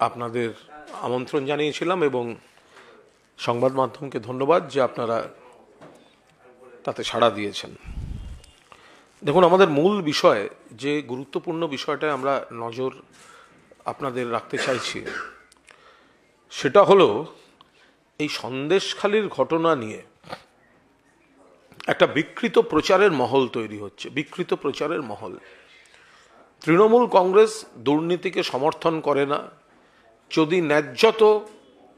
আপনাদের আমন্ত্রণ জানিয়েছিলাম এবং সংবাদ মাধ্যমকে ধন্যবাদ যে আপনারা তাতে সাড়া দিয়েছেন। দেখুন, আমাদের মূল বিষয়, যে গুরুত্বপূর্ণ বিষয়টায় আমরা নজর আপনাদের রাখতে চাইছি, সেটা হলো এই সন্দেশখালির ঘটনা নিয়ে একটা বিকৃত প্রচারের মহল তৈরি হচ্ছে। বিকৃত প্রচারের মহল। তৃণমূল কংগ্রেস দুর্নীতিকে সমর্থন করে না। যদি ন্যায্যত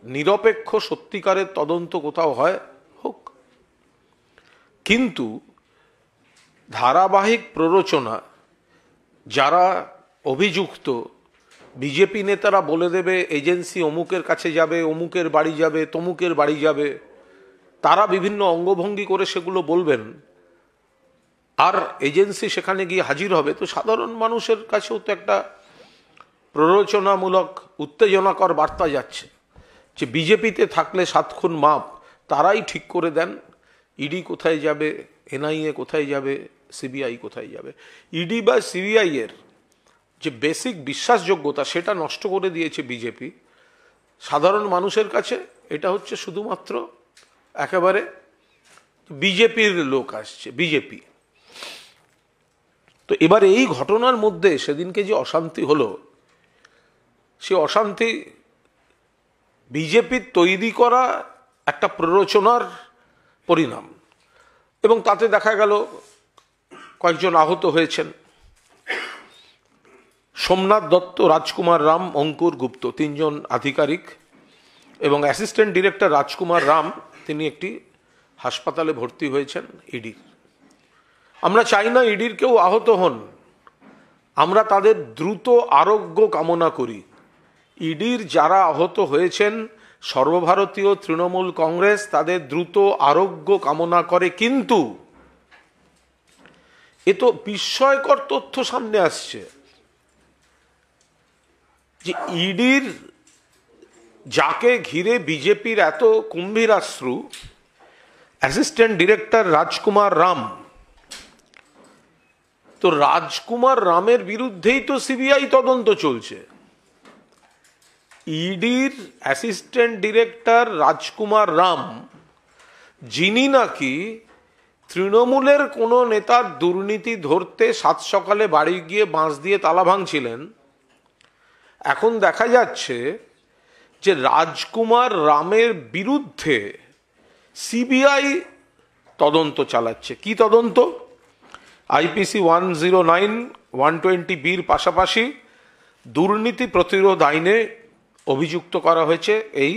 নিরপেক্ষ সত্যিকারের তদন্ত কোথাও হয়, হোক, কিন্তু ধারাবাহিক প্ররোচনা, যারা অভিযুক্ত, বিজেপি নেতারা বলে দেবে এজেন্সি অমুকের কাছে যাবে, অমুকের বাড়ি যাবে, তমুকের বাড়ি যাবে, তারা বিভিন্ন অঙ্গভঙ্গি করে সেগুলো বলবেন, আর এজেন্সি সেখানে গিয়ে হাজির হবে। তো সাধারণ মানুষের কাছেও তো একটা প্ররোচনামূলক উত্তেজনাকর বার্তা যাচ্ছে যে বিজেপিতে থাকলে 7 খুন মাপ, তারাই ঠিক করে দেন ইডি কোথায় যাবে, এনআইএ কোথায় যাবে, সিবিআই কোথায় যাবে। ইডি বা সিবিআই এর যে বেসিক বিশ্বাসযোগ্যতা, সেটা নষ্ট করে দিয়েছে বিজেপি। সাধারণ মানুষের কাছে এটা হচ্ছে শুধুমাত্র একেবারে বিজেপির লোক আসছে, বিজেপি। তো এবার এই ঘটনার মধ্যে সেদিনকে যে অশান্তি হলো, সে অশান্তি বিজেপির তৈরি করা একটা প্ররোচনার পরিণাম, এবং তাতে দেখা গেল কয়েকজন আহত হয়েছেন। সোমনাথ দত্ত, রাজকুমার রাম, অঙ্কুর গুপ্ত, 3 জন আধিকারিক এবং অ্যাসিস্ট্যান্ট ডিরেক্টর রাজকুমার রাম, তিনি একটি হাসপাতালে ভর্তি হয়েছেন ইডির। আমরা চাই না ইডির কেউ আহত হন, আমরা তাদের দ্রুত আরোগ্য কামনা করি। ইডির যারা আহত হয়েছেন, সর্বভারতীয় তৃণমূল কংগ্রেস তাদের দ্রুত আরোগ্য কামনা করে। কিন্তু এ তো বিস্ময়কর তথ্য সামনে আসছে যে ইডির যাকে ঘিরে বিজেপির এত কুম্ভীরাশ্রু, অ্যাসিস্ট্যান্ট ডিরেক্টর রাজকুমার রাম, তো রাজকুমার রামের বিরুদ্ধেই তো সিবিআই তদন্ত চলছে। ইডির অ্যাসিস্ট্যান্ট ডিরেক্টর রাজকুমার রাম, যিনি নাকি তৃণমূলের কোনো নেতার দুর্নীতি ধরতে 7 সকালে বাড়ি গিয়ে বাঁশ দিয়ে তালা ভাঙছিলেন, এখন দেখা যাচ্ছে যে রাজকুমার রামের বিরুদ্ধে সিবিআই তদন্ত চালাচ্ছে। কি তদন্ত? আইপিসি 109, 120 পাশাপাশি দুর্নীতি প্রতিরোধ আইনে অভিযুক্ত করা হয়েছে এই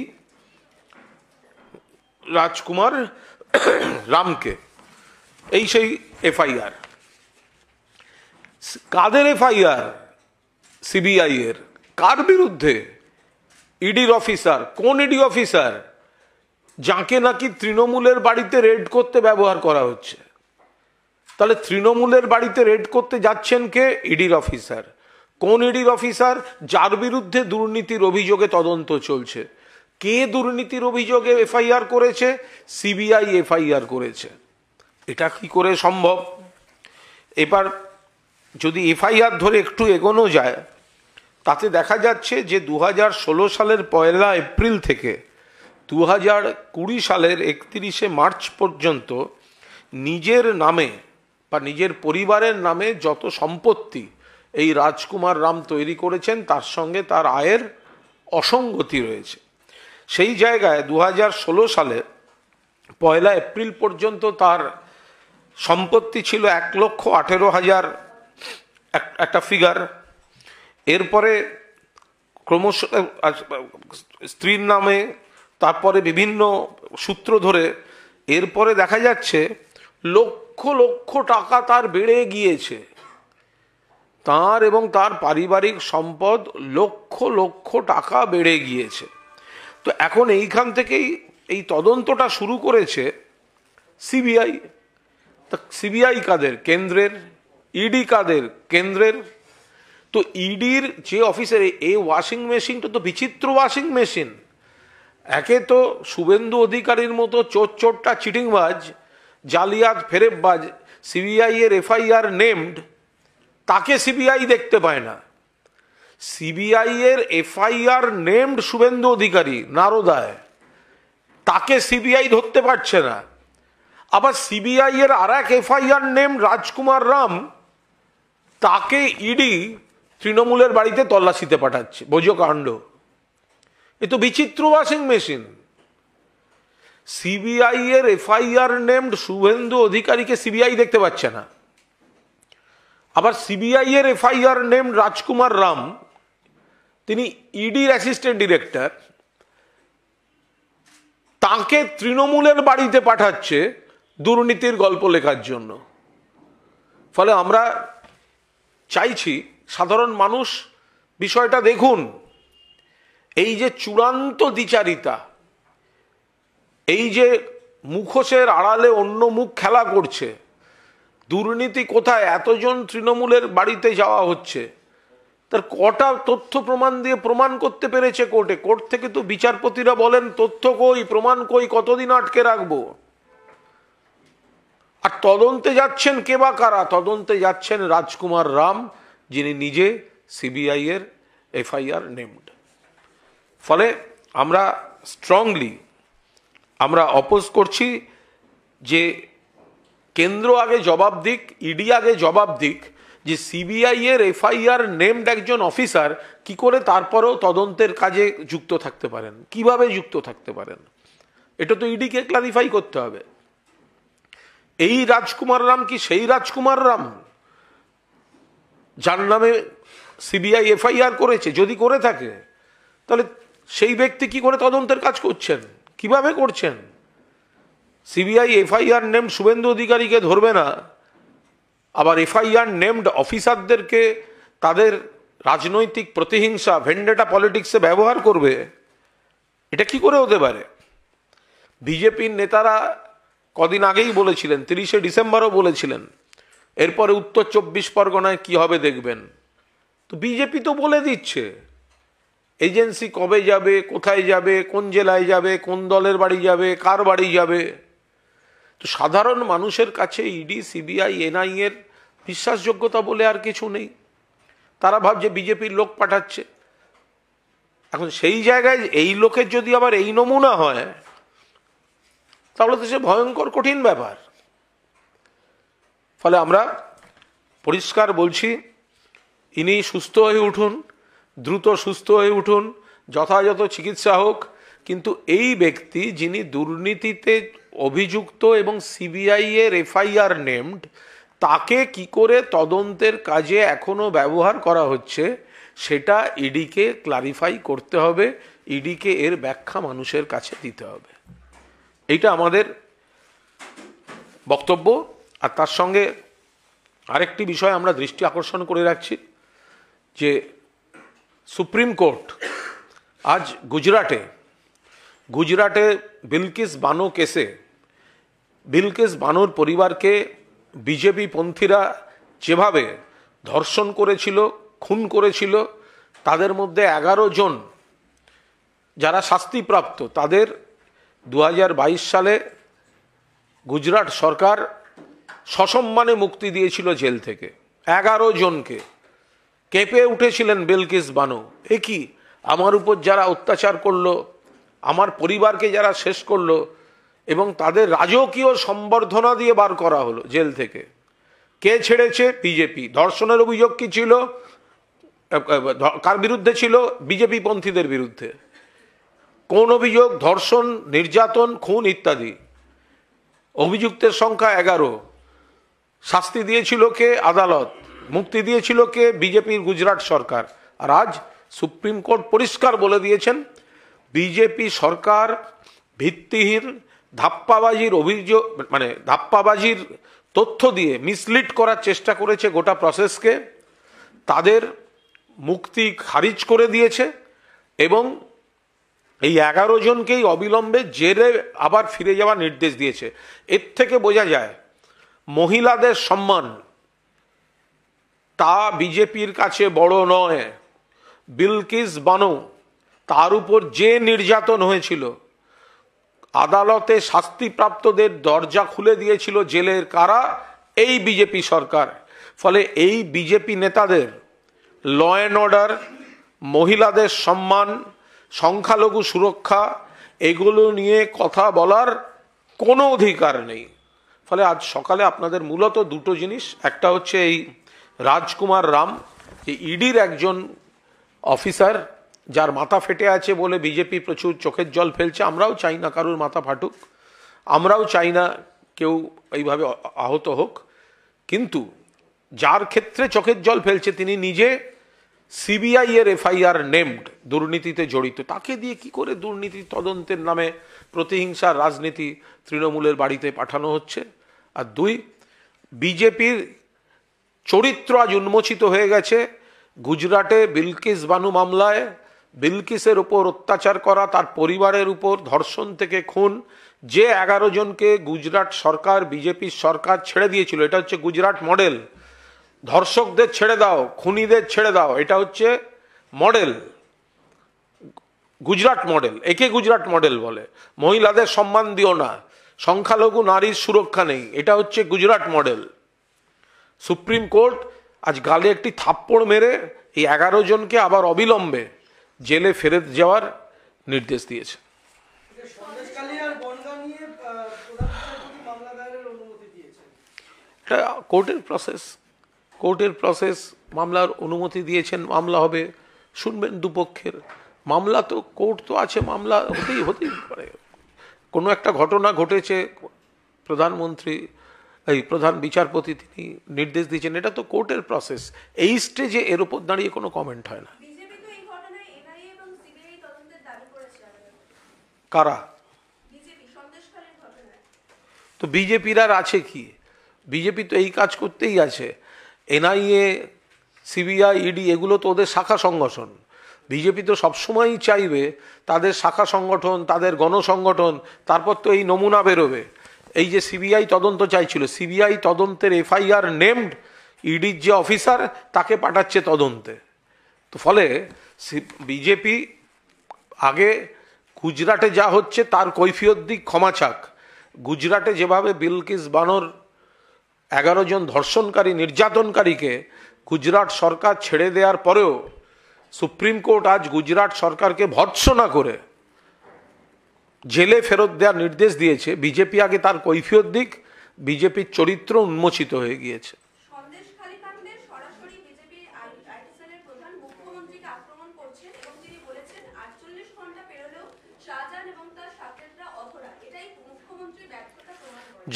রাজকুমার রামকে। এই সেই এফআইআর। কাদের এফআইআর? সিবিআই এর। কার বিরুদ্ধে? ইডির অফিসার। কোন ইডি অফিসার? যাকে নাকি তৃণমূলের বাড়িতে রেড করতে ব্যবহার করা হচ্ছে। তাহলে তৃণমূলের বাড়িতে রেড করতে যাচ্ছেন কে? ইডির অফিসার। কোন ইডির অফিসার? যার বিরুদ্ধে দুর্নীতির অভিযোগে তদন্ত চলছে। কে দুর্নীতির অভিযোগে এফআইআর করেছে? সিবিআই এফআইআর করেছে। এটা কি করে সম্ভব? এবার যদি এফআইআর ধরে একটু এগোনো যায়, তাতে দেখা যাচ্ছে যে 2016 সালের 1 এপ্রিল থেকে 2020 সালের 31 মার্চ পর্যন্ত নিজের নামে বা নিজের পরিবারের নামে যত সম্পত্তি এই রাজকুমার রাম তৈরি করেছেন, তার সঙ্গে তার আয়ের অসঙ্গতি রয়েছে। সেই জায়গায় 2016 সালে 1 এপ্রিল পর্যন্ত তার সম্পত্তি ছিল 1,18,000 একটা ফিগার। এরপরে ক্রমশ স্ত্রীর নামে, তারপরে বিভিন্ন সূত্র ধরে এরপরে দেখা যাচ্ছে লক্ষ লক্ষ টাকা তার বেড়ে গিয়েছে। তার এবং তার পারিবারিক সম্পদ লক্ষ লক্ষ টাকা বেড়ে গিয়েছে। তো এখন এইখান থেকেই এই তদন্তটা শুরু করেছে সিবিআই। তা সিবিআই কাদের? কেন্দ্রের। ইডি কাদের? কেন্দ্রের। তো ইডির যে অফিসের এই ওয়াশিং মেশিনটা তো বিচিত্র ওয়াশিং মেশিন। একে তো শুভেন্দু অধিকারীর মতো চোরটা চিটিংবাজ, জালিয়াত ফেরেববাজ, সিবিআই এর এফআইআর নেমড, তাকে সিবিআই দেখতে পায় না। সিবিআই এর এফআইআর নেমড শুভেন্দু অধিকারী নারদায়, তাকে সিবিআই ধরতে পারছে না। আবার সিবিআই এর আর এক এফআইআর নেম রাজকুমার রাম, তাকে ইডি তৃণমূলের বাড়িতে তল্লাশিতে পাঠাচ্ছে। বোঝো কাণ্ড, এ তো বিচিত্র ওয়াশিং মেশিন। সিবিআই এর এফআইআর নেমড শুভেন্দু অধিকারীকে সিবিআই দেখতে পাচ্ছে না, আবার সিবিআই এর এফআইআর নেমড রাজকুমার রাম, তিনি ইডির অ্যাসিস্ট্যান্ট ডিরেক্টর, তাকে তৃণমূলের বাড়িতে পাঠাচ্ছে দুর্নীতির গল্প লেখার জন্য। ফলে আমরা চাইছি সাধারণ মানুষ বিষয়টা দেখুন। এই যে চূড়ান্ত দ্বিচারিতা, এই যে মুখোশের আড়ালে অন্য মুখ খেলা করছে, দুর্নীতি কোথায়, এতজন তৃণমূলের বাড়িতে যাওয়া হচ্ছে, তার কটা তথ্য প্রমাণ দিয়ে প্রমাণ করতে পেরেছে কোর্টে? কোর্ট থেকে তো বিচারপতিরা বলেন তথ্য কই, প্রমাণ কই, কতদিন আটকে রাখবো? আর তদন্তে যাচ্ছেন কে বা কারা? তদন্তে যাচ্ছেন রাজকুমার রাম, যিনি নিজে সিবিআই এর এফআইআর নেমড। ফলে আমরা স্ট্রংলি আমরা অপোজ করছি যে কেন্দ্র আগে জবাব দিক, ইডি আগে জবাব দিক, যে সিবিআই এর এফআইআর নেমড একজন অফিসার কি করে তারপরেও তদন্তের কাজে যুক্ত থাকতে পারেন, কিভাবে যুক্ত থাকতে পারেন, এটা তো ইডিকে ক্লারিফাই করতে হবে। এই রাজকুমার রাম কি সেই রাজকুমার রাম যার নামে সিবিআই এফআইআর করেছে? যদি করে থাকে তাহলে সেই ব্যক্তি কি করে তদন্তের কাজ করছেন, কিভাবে করছেন? সিবিআই এফআইআর নেমড শুভেন্দু অধিকারীকে ধরবে না, আবার এফআইআর নেমড অফিসারদেরকে তাদের রাজনৈতিক প্রতিহিংসা, ভেন্ডেটা পলিটিক্সে ব্যবহার করবে? এটা কি করে হতে পারে? বিজেপির নেতারা কদিন আগেই বলেছিলেন, 30শে ডিসেম্বরও বলেছিলেন, এরপরে উত্তর 24 পরগনায় কি হবে দেখবেন। তো বিজেপি তো বলে দিচ্ছে এজেন্সি কবে যাবে, কোথায় যাবে, কোন জেলায় যাবে, কোন দলের বাড়ি যাবে, কার বাড়ি যাবে। তো সাধারণ মানুষের কাছে ইডি, সিবিআই, এনআইএ এর বিশ্বাসযোগ্যতা বলে আর কিছু নেই। তারা ভাবছে বিজেপির লোক পাঠাচ্ছে। এখন সেই জায়গায় এই লোকের যদি আবার এই নমুনা হয়, তাহলে তো সে ভয়ঙ্কর কঠিন ব্যাপার। ফলে আমরা পরিষ্কার বলছি, ইনি সুস্থ হয়ে উঠুন, দ্রুত সুস্থ হয়ে উঠুন, যথাযথ চিকিৎসা হোক। কিন্তু এই ব্যক্তি যিনি দুর্নীতিতে অভিযুক্ত এবং সিবিআই এর এফআইআর নেমড, তাকে কি করে তদন্তের কাজে এখনো ব্যবহার করা হচ্ছে, সেটা ইডিকে ক্লারিফাই করতে হবে, ইডিকে এর ব্যাখ্যা মানুষের কাছে দিতে হবে। এইটা আমাদের বক্তব্য। আর তার সঙ্গে আরেকটি বিষয় আমরা দৃষ্টি আকর্ষণ করে রাখছি, যে সুপ্রিম কোর্ট আজ গুজরাটে বিলকিস বানো কেসে বিলকিস বানোর পরিবারকে বিজেপি পন্থীরা যেভাবে ধর্ষণ করেছিল, খুন করেছিল, তাদের মধ্যে 11 জন যারা শাস্তিপ্রাপ্ত, তাদের 2022 সালে গুজরাট সরকার সসম্মানে মুক্তি দিয়েছিল জেল থেকে। 11 জনকে। কেঁপে উঠেছিলেন বিলকিস বানো, এ কি, আমার উপর যারা অত্যাচার করলো, আমার পরিবারকে যারা শেষ করলো, এবং তাদের রাজকীয় সম্বর্ধনা দিয়ে বার করা হলো জেল থেকে। কে ছেড়েছে? বিজেপি। ধর্ষণের অভিযোগ কি ছিল? কার বিরুদ্ধে ছিল? বিজেপি পন্থীদের বিরুদ্ধে। কোন অভিযোগ? ধর্ষণ, নির্যাতন, খুন ইত্যাদি। অভিযুক্তের সংখ্যা 11। শাস্তি দিয়েছিল কে? আদালত। মুক্তি দিয়েছিল কে? বিজেপির গুজরাট সরকার। আর আজ সুপ্রিম কোর্ট পরিষ্কার বলে দিয়েছেন, বিজেপি সরকার ভিত্তিহীন ধাপ্পাবাজির অভিযোগ, মানে ধাপ্পাবাজির তথ্য দিয়ে মিসলিড করার চেষ্টা করেছে গোটা প্রসেসকে। তাদের মুক্তি খারিজ করে দিয়েছে এবং এই 11 জনকেই অবিলম্বে জেলে আবার ফিরে যাওয়ার নির্দেশ দিয়েছে। এর থেকে বোঝা যায় মহিলাদের সম্মান তা বিজেপির কাছে বড় নয়। বিলকিস বানো, তার উপর যে নির্যাতন হয়েছিল, আদালতে শাস্তিপ্রাপ্তদের দরজা খুলে দিয়েছিল জেলের কারা? এই বিজেপি সরকার। ফলে এই বিজেপি নেতাদের ল অ্যান্ড অর্ডার, মহিলাদের সম্মান, সংখ্যালঘু সুরক্ষা এগুলো নিয়ে কথা বলার কোনো অধিকার নেই। ফলে আজ সকালে আপনাদের মূলত দুটো জিনিস, একটা হচ্ছে এই রাজকুমার রাম, যে ইডির একজন অফিসার যার মাথা ফেটে আছে বলে বিজেপি প্রচুর চোখের জল ফেলছে। আমরাও চাই না কারুর মাথা ফাটুক, আমরাও চাই না কেউ এইভাবে আহত হোক, কিন্তু যার ক্ষেত্রে চোখের জল ফেলছে তিনি নিজে সিবিআই এর এফআইআর নেমড, দুর্নীতিতে জড়িত। তাকে দিয়ে কি করে দুর্নীতি তদন্তের নামে প্রতিহিংসার রাজনীতি তৃণমূলের বাড়িতে পাঠানো হচ্ছে? আর দুই, বিজেপির চরিত্র আজ উন্মোচিত হয়ে গেছে। গুজরাটে বিলকিস বানু মামলায় বিলকিসের উপর অত্যাচার করা, তার পরিবারের উপর ধর্ষণ থেকে খুন, যে 11 জনকে গুজরাট সরকার, বিজেপির সরকার ছেড়ে দিয়েছিল, এটা হচ্ছে গুজরাট মডেল। ধর্ষকদের ছেড়ে দাও, খুনিদের ছেড়ে দাও, এটা হচ্ছে মডেল, গুজরাট মডেল। একে গুজরাট মডেল বলে। মহিলাদের সম্মান দিও না, সংখ্যালঘু নারীর সুরক্ষা নেই, এটা হচ্ছে গুজরাট মডেল। সুপ্রিম কোর্ট আজ গালে একটি থাপ্পড় মেরে এই 11 জনকে আবার অবিলম্বে জেলে ফেরত যাওয়ার নির্দেশ দিয়েছে। এটা কোর্টের প্রসেস, মামলার অনুমতি দিয়েছেন, মামলা হবে, শুনবেন দুপক্ষের। মামলা তো কোর্ট তো আছে, মামলা হতেই পারে। কোনো একটা ঘটনা ঘটেছে, প্রধান বিচারপতি তিনি নির্দেশ দিয়েছেন, এটা তো কোর্টের প্রসেস। এই স্টেজে এর উপর দাঁড়িয়ে কোনো কমেন্ট হয় না। কারা? তো বিজেপির আর আছে কি? বিজেপি তো এই কাজ করতেই আছে। এনআইএ, সিবিআই, ইডি এগুলো তো ওদের শাখা সংগঠন। বিজেপি তো সবসময়ই চাইবে তাদের শাখা সংগঠন, তাদের গণসংগঠন, তারপর তো এই নমুনা বেরোবে। এই যে সিবিআই তদন্ত চাইছিল, সিবিআই তদন্তের এফআইআর নেমড ইডির যে অফিসার তাকে পাঠাচ্ছে তদন্তে। তো ফলে বিজেপি আগে গুজরাটে যা হচ্ছে তার কৈফিয়ত দিক, ক্ষমা চাক। গুজরাটে যেভাবে বিলকিস বানোর 11 জন ধর্ষণকারী, নির্যাতনকারীকে গুজরাট সরকার ছেড়ে দেওয়ার পরেও সুপ্রিম কোর্ট আজ গুজরাট সরকারকে ভর্ৎসনা করে জেলে ফেরত দেওয়ার নির্দেশ দিয়েছে। বিজেপি আগে তার কৈফিয়ত দিক, বিজেপির চরিত্র উন্মোচিত হয়ে গিয়েছে।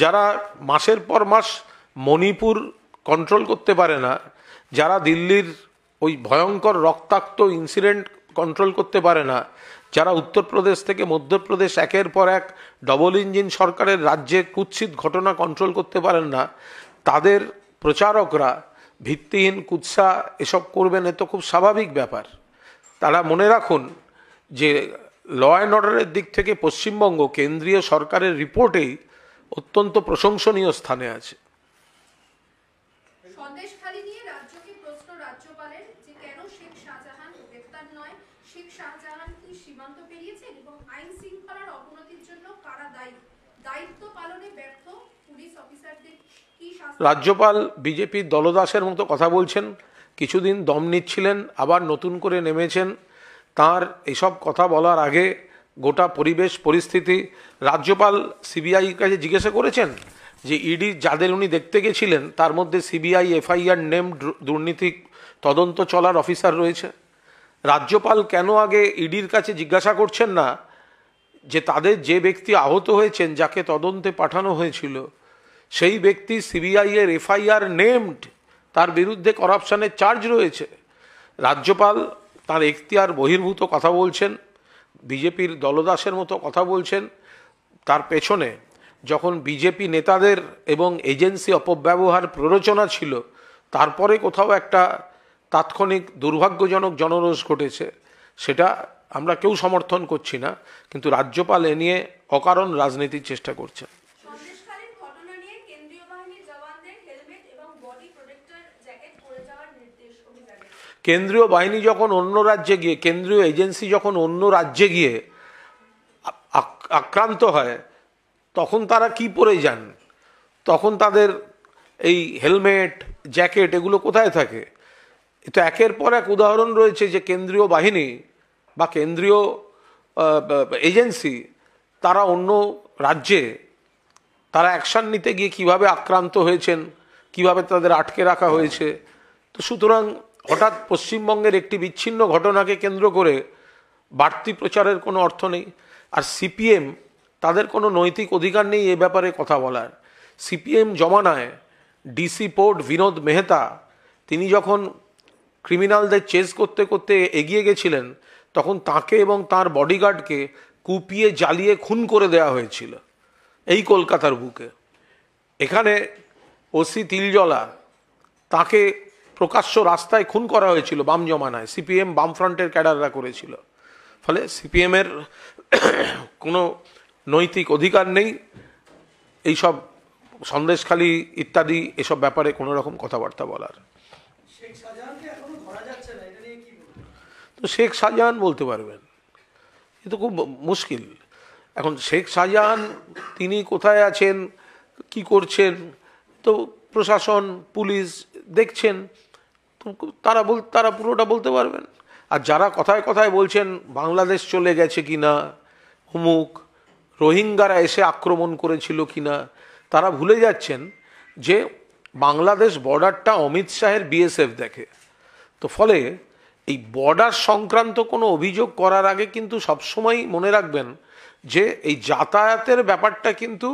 যারা মাসের পর মাস মণিপুর কন্ট্রোল করতে পারে না, যারা দিল্লির ওই ভয়ঙ্কর রক্তাক্ত ইনসিডেন্ট কন্ট্রোল করতে পারে না, যারা উত্তরপ্রদেশ থেকে মধ্যপ্রদেশ একের পর এক ডবল ইঞ্জিন সরকারের রাজ্যে কুৎসিত ঘটনা কন্ট্রোল করতে পারেন না, তাদের প্রচারকরা ভিত্তিহীন কুৎসা এসব করবেন, এ তো খুব স্বাভাবিক ব্যাপার। তারা মনে রাখুন যে ল অ্যান্ড অর্ডারের দিক থেকে পশ্চিমবঙ্গ কেন্দ্রীয় সরকারের রিপোর্টেই অত্যন্ত প্রশংসনীয় স্থানে আছে। রাজ্যপাল বিজেপির দলদাসের মতো কথা বলছেন, কিছুদিন দম নিচ্ছিলেন, আবার নতুন করে নেমেছেন। তার এসব কথা বলার আগে গোটা পরিবেশ পরিস্থিতি রাজ্যপাল সিবিআইয়ের কাছে জিজ্ঞাসা করেছেন যে ইডি যাদের উনি দেখতে গেছিলেন তার মধ্যে সিবিআই এফআইআর নেম দুর্নীতি তদন্ত চলার অফিসার রয়েছে। রাজ্যপাল কেন আগে ইডির কাছে জিজ্ঞাসা করছেন না যে তাদের যে ব্যক্তি আহত হয়েছেন, যাকে তদন্তে পাঠানো হয়েছিল, সেই ব্যক্তি সিবিআই এর এফআইআর নেমড, তার বিরুদ্ধে করাপশনের চার্জ রয়েছে। রাজ্যপাল তার এখতিয়ার বহির্ভূত কথা বলছেন, বিজেপির দলদাসের মতো কথা বলছেন। তার পেছনে যখন বিজেপি নেতাদের এবং এজেন্সি অপব্যবহার প্ররোচনা ছিল, তারপরে কোথাও একটা তাৎক্ষণিক দুর্ভাগ্যজনক জনরোষ ঘটেছে, সেটা আমরা কেউ সমর্থন করছি না, কিন্তু রাজ্যপাল এ নিয়ে অকারণ রাজনীতির চেষ্টা করছেন। কেন্দ্রীয় বাহিনী যখন অন্য রাজ্যে গিয়ে, কেন্দ্রীয় এজেন্সি যখন অন্য রাজ্যে গিয়ে আক্রান্ত হয়, তখন তারা কি পরে যান? তখন তাদের এই হেলমেট, জ্যাকেট এগুলো কোথায় থাকে? এ তো একের পর এক উদাহরণ রয়েছে যে কেন্দ্রীয় বাহিনী বা কেন্দ্রীয় এজেন্সি তারা অন্য রাজ্যে তারা অ্যাকশন নিতে গিয়ে কিভাবে আক্রান্ত হয়েছেন, কিভাবে তাদের আটকে রাখা হয়েছে। তো সুতরাং হঠাৎ পশ্চিমবঙ্গের একটি বিচ্ছিন্ন ঘটনাকে কেন্দ্র করে বাড়তি প্রচারের কোনো অর্থ নেই। আর সিপিএম তাদের কোনো নৈতিক অধিকার নেই এ ব্যাপারে কথা বলার। সিপিএম জমানায় ডিসি পোর্ট বিনোদ মেহতা তিনি যখন ক্রিমিনালদের চেস করতে করতে এগিয়ে গেছিলেন তখন তাকে এবং তার বডিগার্ডকে কুপিয়ে জ্বালিয়ে খুন করে দেওয়া হয়েছিল এই কলকাতার বুকে। এখানে ওসি তিলজলা তাকে প্রকাশ্য রাস্তায় খুন করা হয়েছিল বাম জমানায়, সিপিএম বামফ্রন্টের ক্যাডাররা করেছিল। ফলে সিপিএমের কোনো নৈতিক অধিকার নেই এইসব সন্দেশখালী ইত্যাদি এসব ব্যাপারে কোনো রকম কথাবার্তা বলার। তো শেখ শাহজাহান বলতে পারবেন, এ তো খুব মুশকিল। এখন শেখ শাহজাহান তিনি কোথায় আছেন, কি করছেন, তো প্রশাসন পুলিশ দেখছেন, তো তারা পুরোটা বলতে পারবেন। আর যারা কথায় কথায় বলছেন বাংলাদেশ চলে গেছে কিনা, অমুক রোহিঙ্গারা এসে আক্রমণ করেছিল কিনা, তারা ভুলে যাচ্ছেন যে বাংলাদেশ বর্ডারটা অমিত শাহের বিএসএফ দেখে। তো ফলে এই বর্ডার সংক্রান্ত কোনো অভিযোগ করার আগে কিন্তু সবসময় মনে রাখবেন যে এই যাতায়াতের ব্যাপারটা কিন্তু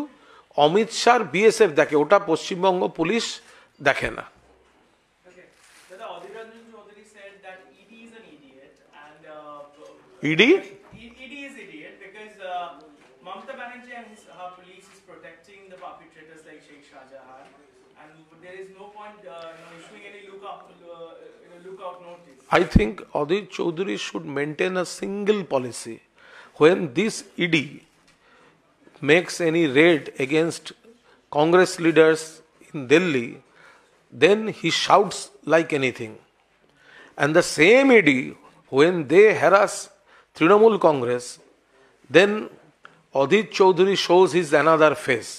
অমিত শাহর বিএসএফ দেখে, ওটা পশ্চিমবঙ্গ পুলিশ দেখে না। ED is idiot because Mamata Banerjee and her police is protecting the perpetrators like Sheikh Shahjahan, and there is no point issuing any lookout notice. I think Adit Chaudhary should maintain a single policy. When this ED makes any raid against Congress leaders in Delhi, then he shouts like anything. And the same ED, when they harass Trinamool Congress, then Adit Chaudhary shows his another face.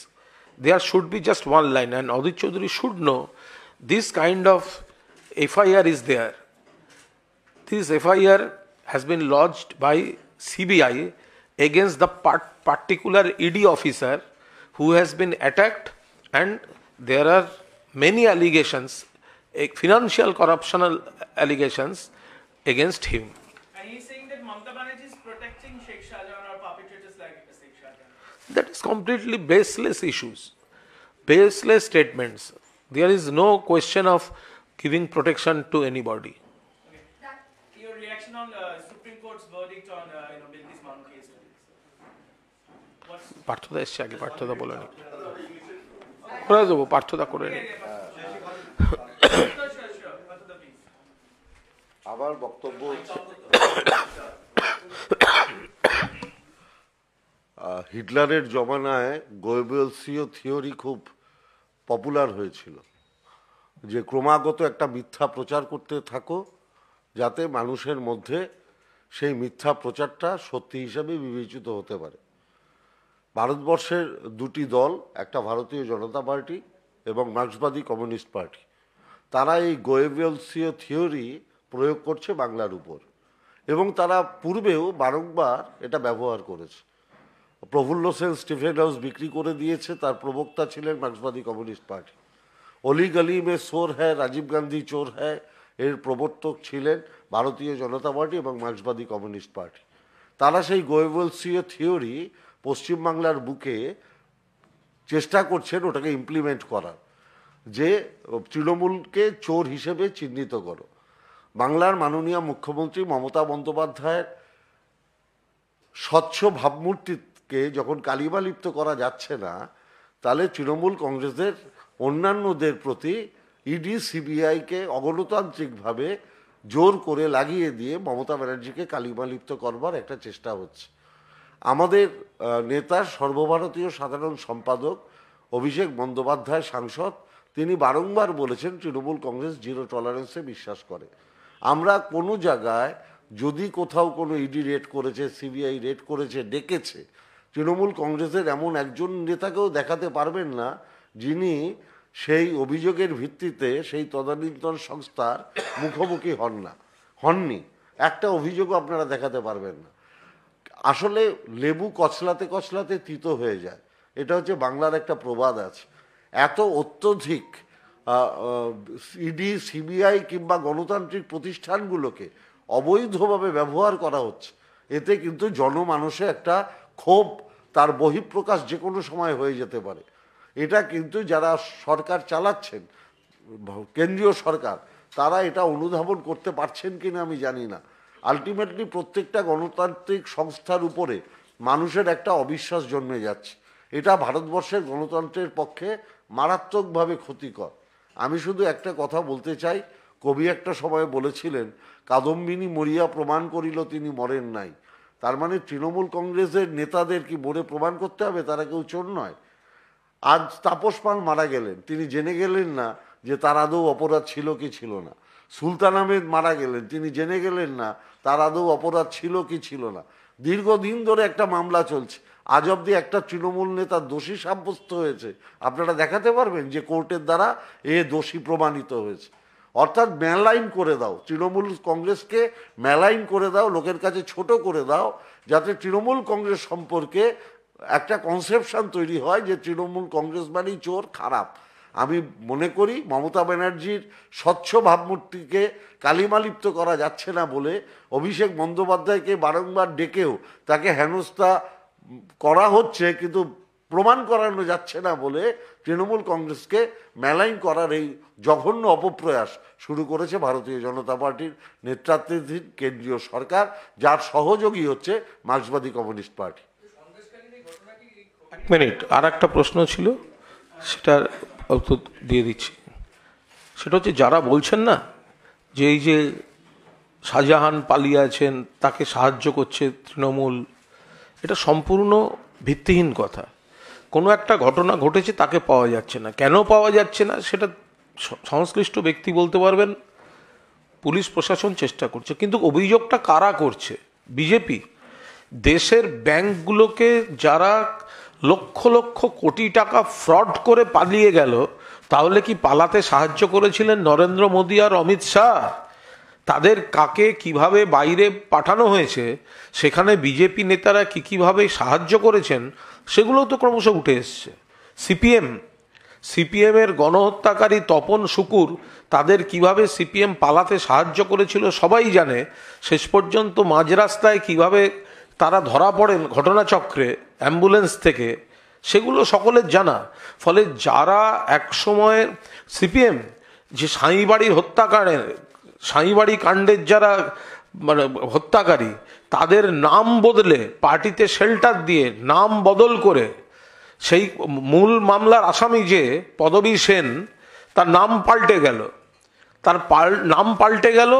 There should be just one line, and Adit Chaudhary should know this kind of FIR is there. This FIR has been lodged by CBI against the particular ED officer who has been attacked, and there are many allegations, financial corruptional allegations against him. And he is saying that Mamata Banerjee is protecting Sheikh Shahjahan or perpetrators like Sheikh Shahjahan. That is completely baseless issues, baseless statements. There is no question of giving protection to anybody. Okay. Your reaction on Supreme Court's verdict on Bilkis Banu case? পার্থদা এসছে, আগে পার্থদা বলে নি, করে দেবো, পার্থদা করে নি। আমার বক্তব্য হচ্ছে হিটলারের জমানায় গোয়েবলসীয় থিওরি খুব পপুলার হয়েছিল যে ক্রমাগত একটা মিথ্যা প্রচার করতে থাকো যাতে মানুষের মধ্যে সেই মিথ্যা প্রচারটা সত্যি হিসাবে বিবেচিত হতে পারে। ভারতবর্ষের দুটি দল, একটা ভারতীয় জনতা পার্টি এবং মার্ক্সবাদী কমিউনিস্ট পার্টি, তারা এই গোয়েবলসীয় থিওরি প্রয়োগ করছে বাংলার উপর, এবং তারা পূর্বেও বারংবার এটা ব্যবহার করেছে। প্রফুল্ল সেন স্টিফেন হাউস বিক্রি করে দিয়েছে, তার প্রবক্তা ছিলেন মার্ক্সবাদী কমিউনিস্ট পার্টি। অলি গলি মে চোর হ্যায়, রাজীব গান্ধী চোর হ্যায়, এর প্রবর্তক ছিলেন ভারতীয় জনতা পার্টি এবং মার্ক্সবাদী কমিউনিস্ট পার্টি। তারা সেই গোয়েবলসীয় থিওরি পশ্চিমবাংলার বুকে চেষ্টা করছেন ওটাকে ইমপ্লিমেন্ট করার, যে তৃণমূলকে চোর হিসেবে চিহ্নিত করো। বাংলার মাননীয় মুখ্যমন্ত্রী মমতা বন্দ্যোপাধ্যায়ের স্বচ্ছ ভাবমূর্তিকে যখন কালিমালিপ্ত করা যাচ্ছে না, তাহলে তৃণমূল কংগ্রেসের অন্যান্যদের প্রতি ইডি সিবিআইকে অগণতান্ত্রিকভাবে জোর করে লাগিয়ে দিয়ে মমতা ব্যানার্জিকে কালিমালিপ্ত করবার একটা চেষ্টা হচ্ছে। আমাদের নেতা সর্বভারতীয় সাধারণ সম্পাদক অভিষেক বন্দ্যোপাধ্যায় সাংসদ, তিনি বারংবার বলেছেন তৃণমূল কংগ্রেস জিরো টলারেন্সে বিশ্বাস করে। আমরা কোনো জায়গায় যদি কোথাও কোনো ইডি রেড করেছে, সিবিআই রেড করেছে, ডেকেছে, তৃণমূল কংগ্রেসের এমন একজন নেতাকেও দেখাতে পারবেন না যিনি সেই অভিযোগের ভিত্তিতে সেই তদানীন্তন সংস্থার মুখোমুখি হননি। একটা অভিযোগও আপনারা দেখাতে পারবেন না। আসলে লেবু কচলাতে কচলাতে তিতো হয়ে যায়, এটা হচ্ছে বাংলার একটা প্রবাদ আছে। এত অত্যধিক ইডি, সিবিআই কিংবা গণতান্ত্রিক প্রতিষ্ঠানগুলোকে অবৈধভাবে ব্যবহার করা হচ্ছে, এতে কিন্তু জনমানসে একটা ক্ষোভ, তার বহিঃপ্রকাশ যে কোনো সময় হয়ে যেতে পারে। এটা কিন্তু যারা সরকার চালাচ্ছেন, কেন্দ্রীয় সরকার, তারা এটা অনুধাবন করতে পারছেন কিনা আমি জানি না। আলটিমেটলি প্রত্যেকটা গণতান্ত্রিক সংস্থার উপরে মানুষের একটা অবিশ্বাস জন্মে যাচ্ছে। এটা ভারতবর্ষের গণতন্ত্রের পক্ষে মারাত্মকভাবে ক্ষতিকর। আমি শুধু একটা কথা বলতে চাই, কবি একটা সময় বলেছিলেন, কাদম্বিনী মরিয়া প্রমাণ করিল তিনি মরেন নাই। তার মানে তৃণমূল কংগ্রেসের নেতাদের কি মরে প্রমাণ করতে হবে তারা কেউ চোর নয়? আজ তাপস পাল মারা গেলেন, তিনি জেনে গেলেন না যে তার আদৌ অপরাধ ছিল কি ছিল না। সুলতান আহমেদ মারা গেলেন, তিনি জেনে গেলেন না তার আদৌ অপরাধ ছিল কি ছিল না। দীর্ঘদিন ধরে একটা মামলা চলছে, আজ অবধি একটা তৃণমূল নেতা দোষী সাব্যস্ত হয়েছে আপনারা দেখাতে পারবেন যে কোর্টের দ্বারা এ দোষী প্রমাণিত হয়েছে? অর্থাৎ মেলাইন করে দাও, তৃণমূল কংগ্রেসকে মেলাইন করে দাও, লোকের কাছে ছোট করে দাও, যাতে তৃণমূল কংগ্রেস সম্পর্কে একটা কনসেপশন তৈরি হয় যে তৃণমূল কংগ্রেস মানেই চোর, খারাপ। আমি মনে করি মমতা ব্যানার্জির স্বচ্ছ ভাবমূর্তিকে কালিমালিপ্ত করা যাচ্ছে না বলে অভিষেক বন্দ্যোপাধ্যায়কে বারংবার ডেকেও তাকে হেনস্থা করা হচ্ছে, কিন্তু প্রমাণ করানো যাচ্ছে না বলে তৃণমূল কংগ্রেসকে মেলাইন করার এই জঘন্য অপপ্রয়াস শুরু করেছে ভারতীয় জনতা পার্টির নেতৃত্বাধীন কেন্দ্রীয় সরকার, যার সহযোগী হচ্ছে মার্ক্সবাদী কমিউনিস্ট পার্টি। এক মিনিট, আর একটা প্রশ্ন ছিল, সেটার উত্তর দিয়ে দিচ্ছি। সেটা হচ্ছে যারা বলছেন না যে এই যে শাহজাহান পালিয়ে আছেন, তাকে সাহায্য করছে তৃণমূল, এটা সম্পূর্ণ ভিত্তিহীন কথা। কোনো একটা ঘটনা ঘটেছে, তাকে পাওয়া যাচ্ছে না। কেন পাওয়া যাচ্ছে না সেটা সংশ্লিষ্ট ব্যক্তি বলতে পারবেন, পুলিশ প্রশাসন চেষ্টা করছে, কিন্তু অভিযোগটা কারা করছে? বিজেপি। দেশের ব্যাংকগুলোকে যারা লক্ষ লক্ষ কোটি টাকা ফ্রড করে পালিয়ে গেল, তাহলে কি পালাতে সাহায্য করেছিলেন নরেন্দ্র মোদী আর অমিত শাহ? তাদের কাকে কিভাবে বাইরে পাঠানো হয়েছে, সেখানে বিজেপি নেতারা কীভাবে সাহায্য করেছেন, সেগুলো তো ক্রমশ উঠে এসছে। সিপিএমের গণহত্যাকারী তপন শুকুর, তাদের কিভাবে সিপিএম পালাতে সাহায্য করেছিল সবাই জানে। শেষ পর্যন্ত মাঝ রাস্তায় কিভাবে তারা ধরা পড়েন ঘটনাচক্রে অ্যাম্বুলেন্স থেকে, সেগুলো সকলের জানা। ফলে যারা একসময় সিপিএম যে সাঁইবাড়ি কাণ্ডের যারা মানে হত্যাকারী, তাদের নাম বদলে, পার্টিতে শেল্টার দিয়ে নাম বদল করে, সেই মূল মামলার আসামি যে পদবী সেন, তার নাম পাল্টে গেল, নাম পাল্টে গেল,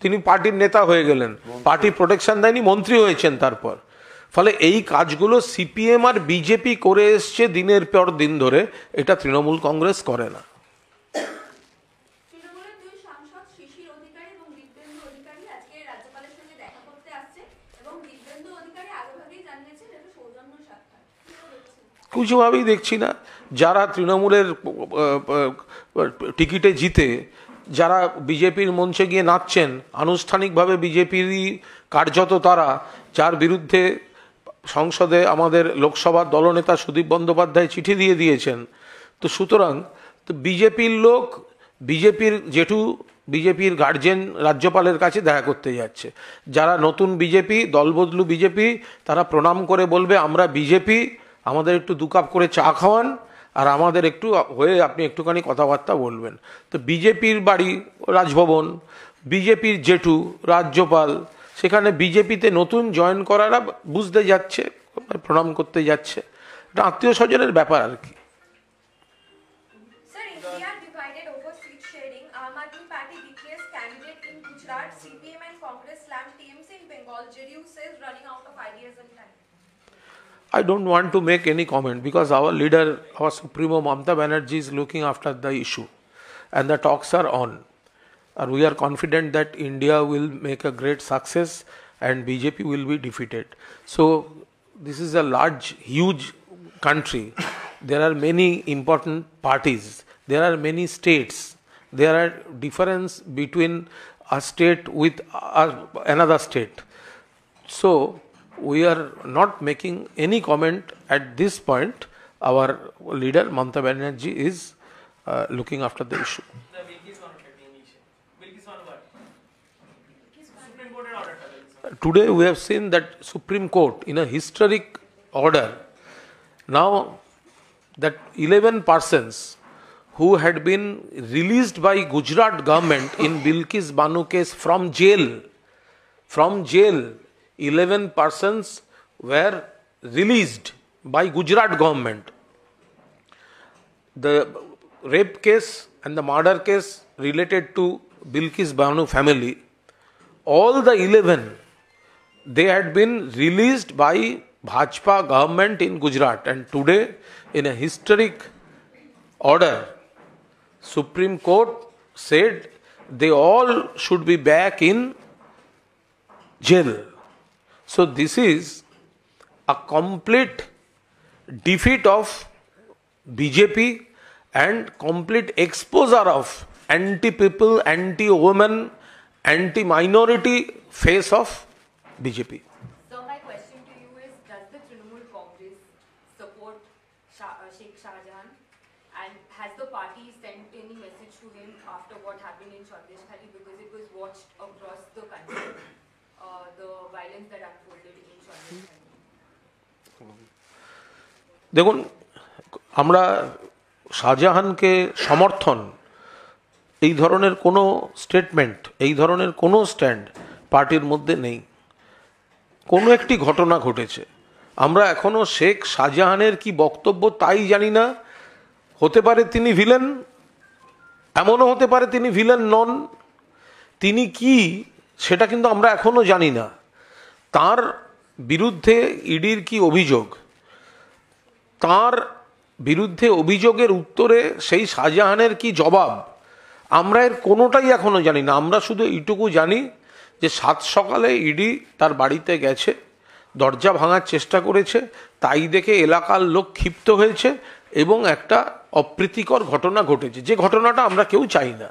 তিনি পার্টির নেতা হয়ে গেলেন, পার্টি প্রোটেকশন দেয়নি, মন্ত্রী হয়েছেন তারপর। ফলে এই কাজগুলো সিপিএম আর বিজেপি করে এসছে দিনের পর দিন ধরে, এটা তৃণমূল কংগ্রেস করে না। কিছুভাবেই দেখছি না। যারা তৃণমূলের টিকিটে জিতে, যারা বিজেপির মঞ্চে গিয়ে নাচছেন, আনুষ্ঠানিকভাবে বিজেপিরই কার্যত তারা, যার বিরুদ্ধে সংসদে আমাদের লোকসভার দলনেতা সুদীপ বন্দ্যোপাধ্যায় চিঠি দিয়ে দিয়েছেন, তো সুতরাং তো বিজেপির লোক, বিজেপির জেঠু, বিজেপির গার্জেন রাজ্যপালের কাছে দেখা করতে যাচ্ছে। যারা নতুন বিজেপি, দলবদলু বিজেপি, তারা প্রণাম করে বলবে আমরা বিজেপি, আমাদের একটু 2 কাপ করে চা খাওয়ান, আর আমাদের একটু হয়ে আপনি একটুখানি কথাবার্তা বলবেন। তো বিজেপির বাড়ি রাজভবন, বিজেপির জেঠু রাজ্যপাল, সেখানে বিজেপিতে নতুন জয়েন করারা বুঝতে যাচ্ছে, প্রণাম করতে যাচ্ছে। এটা আত্মীয় স্বজনের ব্যাপার আর কি। I don't want to make any comment because our leader, our Supremo Mamata Banerjee is looking after the issue and the talks are on. And we are confident that India will make a great success and BJP will be defeated. So this is a large, huge country. There are many important parties. there are many states. There are difference between a state with another state. So we are not making any comment at this point. Our leader Mamata Banerjee is looking after the issue. The Bilkis one Bilkis one what? Supreme Court had ordered. Today we have seen that Supreme Court in a historic order, now that 11 persons who had been released by Gujarat government in Bilkis Banu case from jail, 11 persons were released by Gujarat government. The rape case and the murder case related to Bilkis Banu family, all the 11, they had been released by Bhajpa government in Gujarat, and today in a historic order, Supreme Court said they all should be back in jail. So this is a complete defeat of BJP and complete exposure of anti-people, anti-women, anti-minority face of BJP. So my question to you is, does the Trinamool Congress support Sheikh Shah Jahan, and has the party sent any message to him after what happened in Sandeshkhali, because it was watched across the country, the violence that unfolded in Sandeshkhali? দেখুন, আমরা শাহজাহানকে সমর্থন এই ধরনের কোনো statement, এই ধরনের কোনো স্ট্যান্ড পার্টির মধ্যে নেই। কোনো একটি ঘটনা ঘটেছে, আমরা এখনো শেখ শাহজাহানের কি বক্তব্য তাই জানি না। হতে পারে তিনি ভিলেন, এমনও হতে পারে তিনি ভিলেন নন। তিনি কি সেটা কিন্তু আমরা এখনো জানি না। তার বিরুদ্ধে ইডির কি অভিযোগ, তার বিরুদ্ধে অভিযোগের উত্তরে সেই শাহজাহানের কি জবাব, আমরা এর কোনোটাই এখনো জানি না। আমরা শুধু এইটুকু জানি যে 7 সকালে ইডি তার বাড়িতে গেছে, দরজা ভাঙার চেষ্টা করেছে, তাই দেখে এলাকার লোক ক্ষিপ্ত হয়েছে এবং একটা অপ্রীতিকর ঘটনা ঘটেছে, যে ঘটনাটা আমরা কেউ চাই না।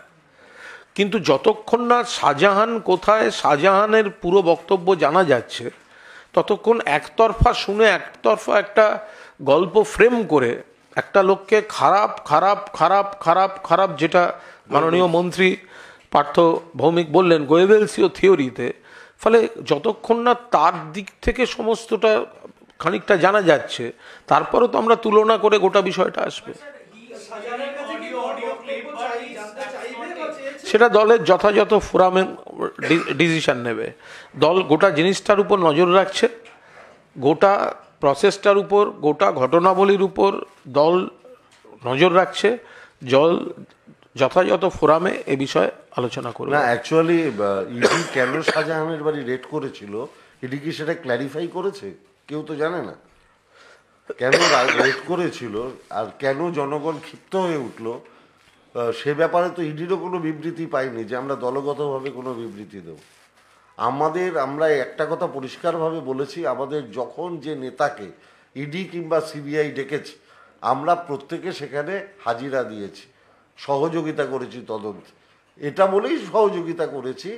কিন্তু যতক্ষণ না শাহজাহান কোথায়, শাহজাহানের পুরো বক্তব্য জানা যাচ্ছে, ততক্ষণ একতরফা শুনে একতরফা একটা গল্প ফ্রেম করে একটা লোককে খারাপ খারাপ খারাপ খারাপ খারাপ, যেটা মাননীয় মন্ত্রী পার্থ ভৌমিক বললেন গোয়েবেলসীয় থিওরিতে, ফলে যতক্ষণ না তার দিক থেকে সমস্তটা খানিকটা জানা যাচ্ছে, তারপরেও তো আমরা তুলনা করে গোটা বিষয়টা আসবে। সেটা দলের যথাযথ ফোরামে ডিসিশন নেবে। দল গোটা জিনিসটার উপর নজর রাখছে, গোটা প্রসেসটার উপর, গোটা ঘটনাবলীর উপর দল নজর রাখছে। যথাযথ ফোরামে এ বিষয়ে আলোচনা করবে। না, অ্যাকচুয়ালি ইডি কেন শাহজাহানের বাড়ি রেড করেছিল, ইডি কি সেটা ক্ল্যারিফাই করেছে? কেউ তো জানে না কেন রেড করেছিল আর কেন জনগণ ক্ষিপ্ত হয়ে উঠল। সে ব্যাপারে তো ইডিরও কোনো বিবৃতি পাইনি যে আমরা দলগতভাবে কোনো বিবৃতি দেব। আমরা একটা কথা পরিষ্কারভাবে বলেছি, আমাদের যখন যে নেতাকে ইডি কিংবা সিবিআই ডেকেছে, আমরা প্রত্যেকে সেখানে হাজিরা দিয়েছি, সহযোগিতা করেছি তদন্ত। এটা বলেই সহযোগিতা করেছি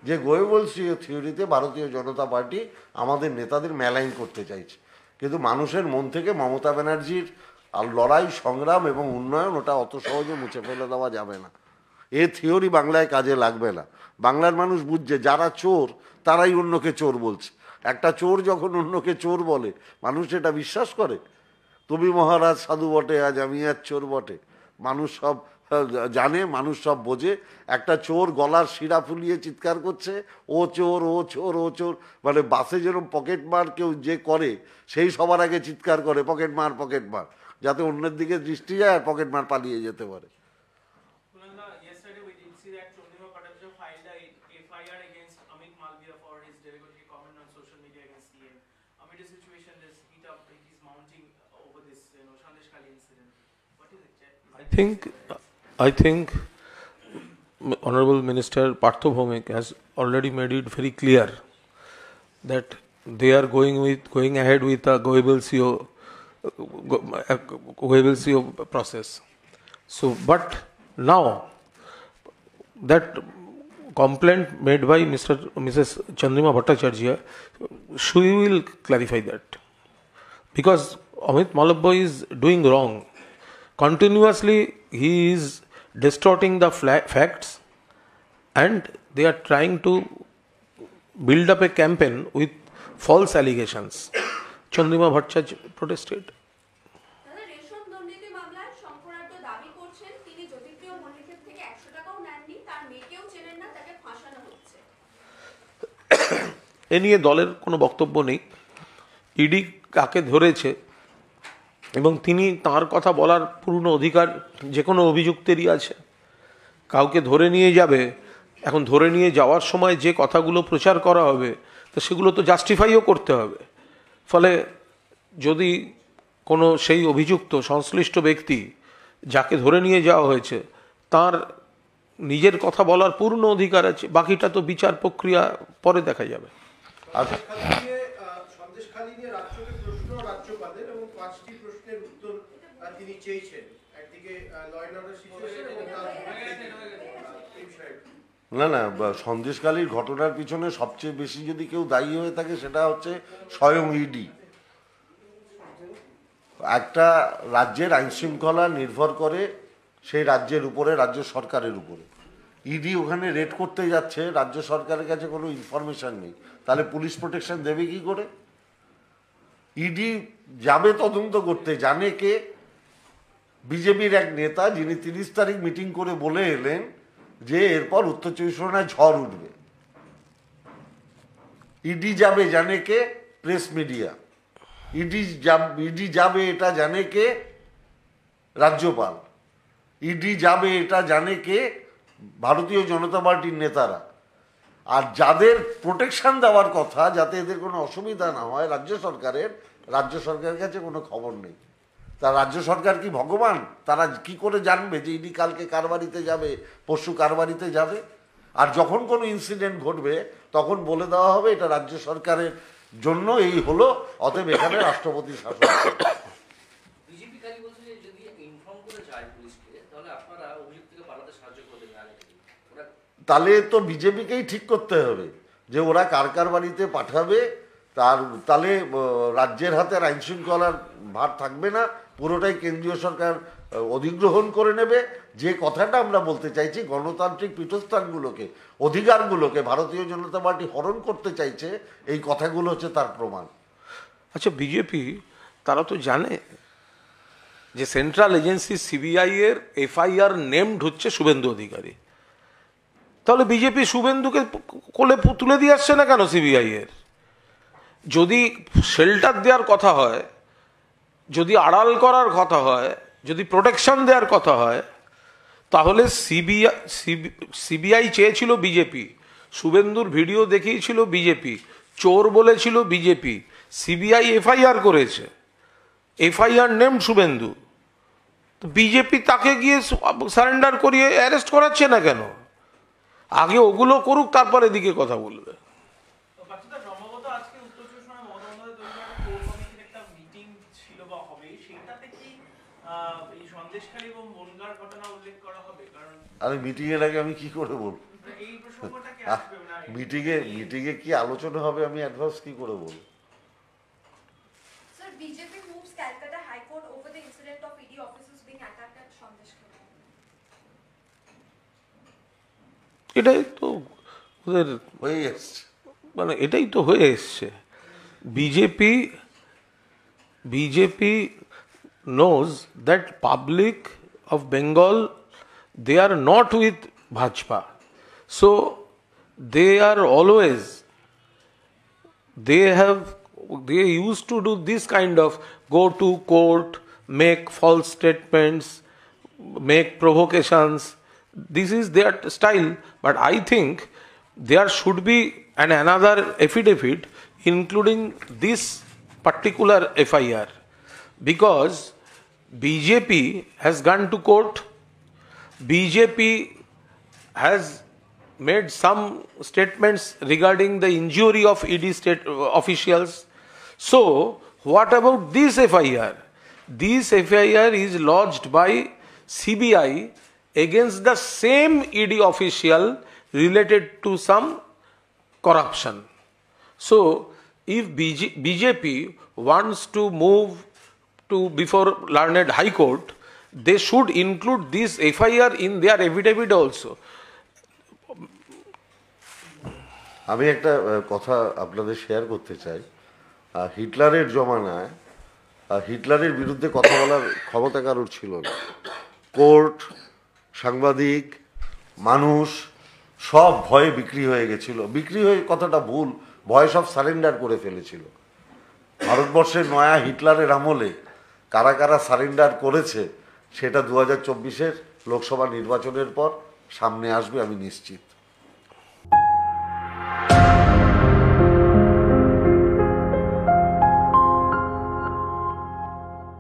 যে গোয়েবলসীয় থিওরিতে ভারতীয় জনতা পার্টি আমাদের নেতাদের মেলাইন করতে চাইছে, কিন্তু মানুষের মন থেকে মমতা ব্যানার্জির লড়াই, সংগ্রাম এবং উন্নয়ন ওটা অত সহজে মুছে ফেলে দেওয়া যাবে না। এ থিওরি বাংলায় কাজে লাগবে না। বাংলার মানুষ বুঝছে যারা চোর তারাই অন্যকে চোর বলছে। একটা চোর যখন অন্যকে চোর বলে, মানুষ এটা বিশ্বাস করে? তুমি মহারাজ সাধু বটে, আজ আমি আর চোর বটে। মানুষ সব জানে, মানুষ সব বোঝে। একটা চোর গলার শিরা ফুলিয়ে চিৎকার করছে, ও চোর, ও চোর, ও চোর। মানে বাসে যেরকম পকেট মার কেউ যে করে, সেই সবার আগে চিৎকার করে পকেট মার, পকেট মার, যাতে অন্যের দিকে দৃষ্টি যায় আর পকেট মার পালিয়ে যেতে পারে। Yesterday we did see that Chundima Patabja filed a FIR against Amit Malviya for his derogatory comment on social media against CM. Amid a situation this heat up it is mounting over this Sandeshkhali incident. What is it? I think Honorable Minister Partho Bhaumik has already made it very clear that they are going ahead with a Goebelsio process. So, but now that complaint made by Mrs. Chandrima Bhattacharya, she will clarify that. Because Amit Malabha is doing wrong. Continuously, he is distorting the facts, and they are trying to build up a campaign with false allegations. Chandrima Bhattacharya protested. দাদা, ration দুর্নীতি মামলায় শঙ্করাঢ্য দাবি করছেন তিনি জ্যোতিপ্রিয় মল্লিকের থেকে 100 টাকাও নেননি, তার মেয়েকেও চেনেন না, তাকে ফাঁসানো হচ্ছে। এ নিয়ে দলের কোনো বক্তব্য নেই। ইডি কাকে ধরেছে এবং তিনি তার কথা বলার পূর্ণ অধিকার যে কোনো অভিযুক্তেরই আছে। কাউকে ধরে নিয়ে যাবে, এখন ধরে নিয়ে যাওয়ার সময় যে কথাগুলো প্রচার করা হবে তো সেগুলো তো জাস্টিফাইও করতে হবে। ফলে যদি কোনো সেই অভিযুক্ত সংশ্লিষ্ট ব্যক্তি যাকে ধরে নিয়ে যাওয়া হয়েছে তার নিজের কথা বলার পূর্ণ অধিকার আছে, বাকিটা তো বিচার প্রক্রিয়া পরে দেখা যাবে। সন্দেশখালী নিয়ে রাজ্যকে প্রশ্ন রাজ্যপালের এবং 5টি প্রশ্নের উত্তর তিনি চেয়েছেন। একদিকে ল অ্যান্ড অর্ডার সিচুয়েশন এবং না না, সন্দেশখালীর ঘটনার পিছনে সবচেয়ে বেশি যদি কেউ দায়ী হয়ে থাকে সেটা হচ্ছে স্বয়ং ইডি। একটা রাজ্যের আইনশৃঙ্খলা নির্ভর করে সেই রাজ্যের উপরে, রাজ্য সরকারের উপরে। ইডি ওখানে রেড করতে যাচ্ছে, রাজ্য সরকারের কাছে কোনো ইনফরমেশন নেই, তাহলে পুলিশ প্রোটেকশন দেবে কি করে? ইডি যাবে তদন্ত করতে, জানে কে? বিজেপির এক নেতা যিনি 30 তারিখ মিটিং করে বলে এলেন যে এরপর উত্তর 24 পরগনায় ঝড় উঠবে। ইডি যাবে জানে কে? Press media. ইডি যাবে এটা জানে কে? রাজ্যপাল। ইডি যাবে এটা জানে কে? ভারতীয় জনতা পার্টির নেতারা। আর যাদের প্রোটেকশন দেওয়ার কথা যাতে এদের কোনো অসুবিধা না হয় রাজ্য সরকারের কাছে কোনো খবর নেই। তা রাজ্য সরকার কি ভগবান? তারা কি করে জানবে যে ইডি কালকে কার বাড়িতে যাবে, পরশু কার বাড়িতে যাবে? আর যখন কোনো ইনসিডেন্ট ঘটবে তখন বলে দেওয়া হবে এটা রাজ্য সরকারের জন্য এই হলো, অতএব এখানে রাষ্ট্রপতির শাসন। বিজেপি কালী বলছে যে যদি ইনফর্ম করে যায় পুলিশকে তাহলে আপনারা অভিযুক্তকে পালাতে সাহায্য করে দেবেন আগে থেকে। তাহলে তো বিজেপিকেই ঠিক করতে হবে যে ওরা কার কার বাড়িতে পাঠাবে। তাহলে রাজ্যের হাতে আইন শৃঙ্খলার ভার থাকবে না, পুরোটাই কেন্দ্রীয় সরকার অধিগ্রহণ করে নেবে। যে কথাটা আমরা বলতে চাইছি, গণতান্ত্রিক পীঠস্থানগুলোকে, অধিকারগুলোকে ভারতীয় জনতা পার্টি হরণ করতে চাইছে, এই কথাগুলো হচ্ছে তার প্রমাণ। আচ্ছা, বিজেপি তারা তো জানে যে সেন্ট্রাল এজেন্সি সিবিআই এর এফআইআর নেমড হচ্ছে শুভেন্দু অধিকারী। তাহলে বিজেপি শুভেন্দুকে কোলে তুলে দিয়ে আসছে না কেন সিবিআই এর? যদি শেল্টার দেওয়ার কথা হয়, যদি আড়াল করার কথা হয়, যদি প্রোটেকশন দেওয়ার কথা হয়, তাহলে সিবিআই চেয়েছিল বিজেপি, শুভেন্দুর ভিডিও দেখিয়েছিল বিজেপি, চোর বলেছিল বিজেপি, সিবিআই এফআইআর করেছে, এফআইআর নেম শুভেন্দু। বিজেপি তাকে গিয়ে সারেন্ডার করিয়ে অ্যারেস্ট করাচ্ছে না কেন? আগে ওগুলো করুক, তারপর এদিকে কথা বলবে। সম্ভবত আজকে উত্তর 24 পরগনা মমতা বন্দ্যোপাধ্যায় কোর কমিটির একটা মিটিং ছিল বা হবে, সেটাতে কি এই সন্দেশখালী এবং বনগাঁর ঘটনা উল্লেখ করা হবে? কারণ আরে মিটিং এর আগে আমি কি করে বলবো? এই প্রসঙ্গটা কি আসবে না? মিটিংয়ে কি আলোচনা হবে আমি অ্যাডভান্স কি করে বলবো? Sir, BJP moves Calcutta High Court over the incident of ED officers being attacked at Sandeshkhali. এটাই তো ওদের হয়ে এসছে, মানে এটাই তো হয়ে এসছে। BJP knows that public of Bengal, they are not with Bhajpa, so they are always, they used to do this kind of go to court, make false statements, make provocations. This is their style, but I think there should be another affidavit including this particular FIR, because BJP has gone to court, BJP has made some statements regarding the injury of ED state officials. So what about this FIR? This FIR is lodged by CBI against the same ED official related to some corruption. So if BJP wants to move to before learned High Court, they should include this FIR in their affidavit also. আমি একটা কথা আপনাদের share করতে চাই। হিটলারের জমানায় হিটলারের বিরুদ্ধে কথা বলার ক্ষমতা কারোর ছিল না। কোর্ট, সাংবাদিক, মানুষ সব ভয়ে বিক্রি হয়ে গেছিল। বিক্রি হয়ে কথাটা ভুল, ভয়ে সব সারেন্ডার করে ফেলেছিল। ভারতবর্ষের নয়া হিটলারের আমলে কারা কারা সারেন্ডার করেছে সেটা 2024-এর লোকসভা নির্বাচনের পর সামনে আসবে, আমি নিশ্চিত।